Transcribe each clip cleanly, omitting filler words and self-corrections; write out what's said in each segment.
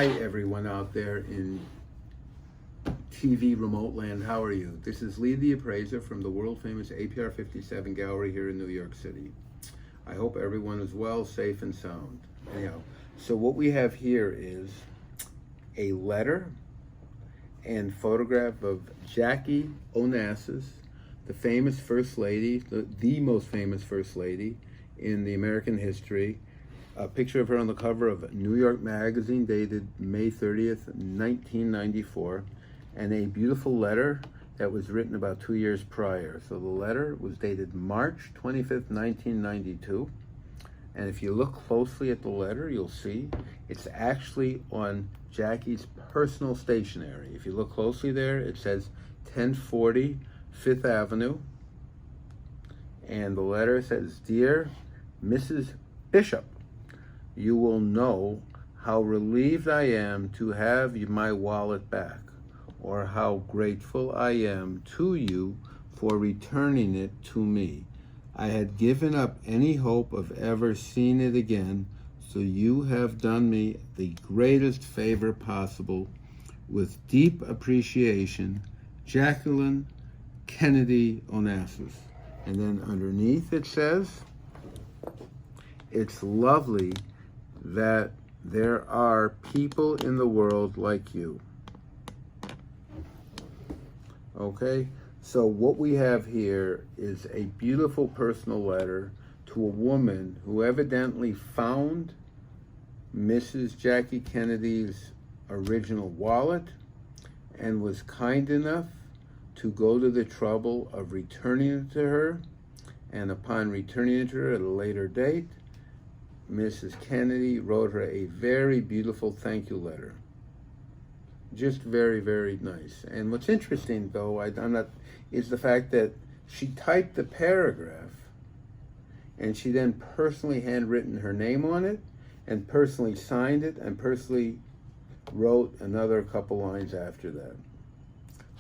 Hi everyone out there in TV remote land, how are you? This is Lee the Appraiser from the world famous APR57 gallery here in New York City. I hope everyone is well, safe and sound. Anyhow, so what we have here is a letter and photograph of Jackie Onassis, the famous first lady, the most famous first lady in the American history. A picture of her on the cover of New York Magazine dated May 30th, 1994, and a beautiful letter that was written about 2 years prior. So the letter was dated March 25th, 1992. And if you look closely at the letter, you'll see it's actually on Jackie's personal stationery. If you look closely there, it says 1040 Fifth Avenue. And the letter says, "Dear Mrs. Bishop, you will know how relieved I am to have my wallet back, or how grateful I am to you for returning it to me. I had given up any hope of ever seeing it again, so you have done me the greatest favor possible. With deep appreciation, Jackie Kennedy Onassis." And then underneath it says, "It's lovely that there are people in the world like you." Okay, so what we have here is a beautiful personal letter to a woman who evidently found Mrs. Jackie Kennedy's original wallet and was kind enough to go to the trouble of returning it to her. And upon returning it to her at a later date, Mrs. Kennedy wrote her a very beautiful thank you letter. Just very, very nice. And what's interesting, though, is the fact that she typed the paragraph and she then personally handwritten her name on it and personally signed it and personally wrote another couple lines after that.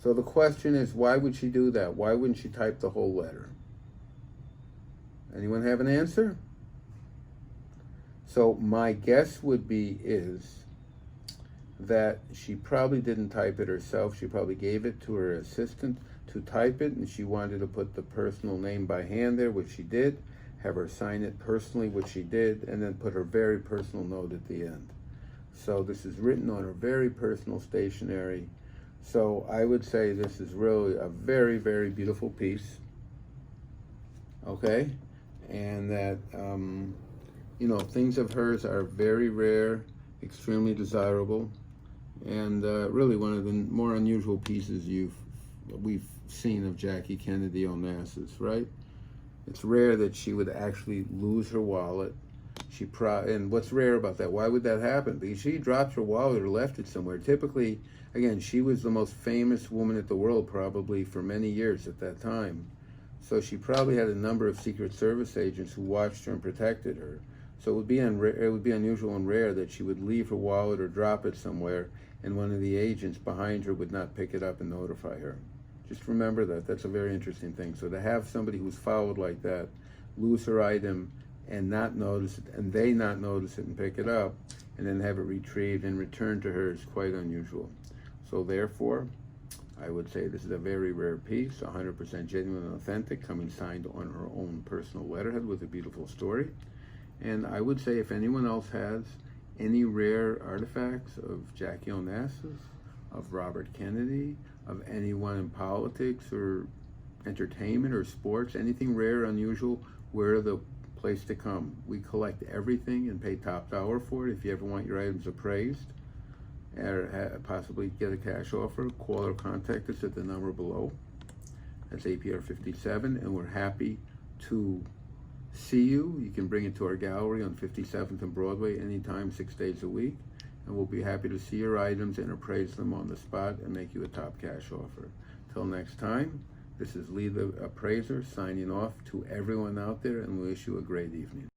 So the question is, why would she do that? Why wouldn't she type the whole letter? Anyone have an answer? So my guess would be is that she probably didn't type it herself. She probably gave it to her assistant to type it, and she wanted to put the personal name by hand there, which she did, have her sign it personally, which she did, and then put her very personal note at the end. So this is written on her very personal stationery. So I would say this is really a very, very beautiful piece. Okay? And that, you know, things of hers are very rare, extremely desirable, and really one of the more unusual pieces we've seen of Jackie Kennedy Onassis, right? It's rare that she would actually lose her wallet. And what's rare about that? Why would that happen? Because she dropped her wallet or left it somewhere. Typically, again, she was the most famous woman in the world probably for many years at that time. So she probably had a number of Secret Service agents who watched her and protected her. So it would be unusual and rare that she would leave her wallet or drop it somewhere and one of the agents behind her would not pick it up and notify her. Just remember that. That's a very interesting thing. So to have somebody who's followed like that lose her item and not notice it, and they not notice it and pick it up, and then have it retrieved and returned to her is quite unusual. So therefore, I would say this is a very rare piece, 100% genuine and authentic, coming signed on her own personal letterhead with a beautiful story. And I would say if anyone else has any rare artifacts of Jackie Onassis, of Robert Kennedy, of anyone in politics or entertainment or sports, anything rare, unusual, we're the place to come. We collect everything and pay top dollar for it. If you ever want your items appraised or possibly get a cash offer, call or contact us at the number below. That's APR57, and we're happy to see you. You can bring it to our gallery on 57th and Broadway anytime, 6 days a week, and we'll be happy to see your items and appraise them on the spot and make you a top cash offer. Till next time, this is Lee the Appraiser signing off to everyone out there, and we wish you a great evening.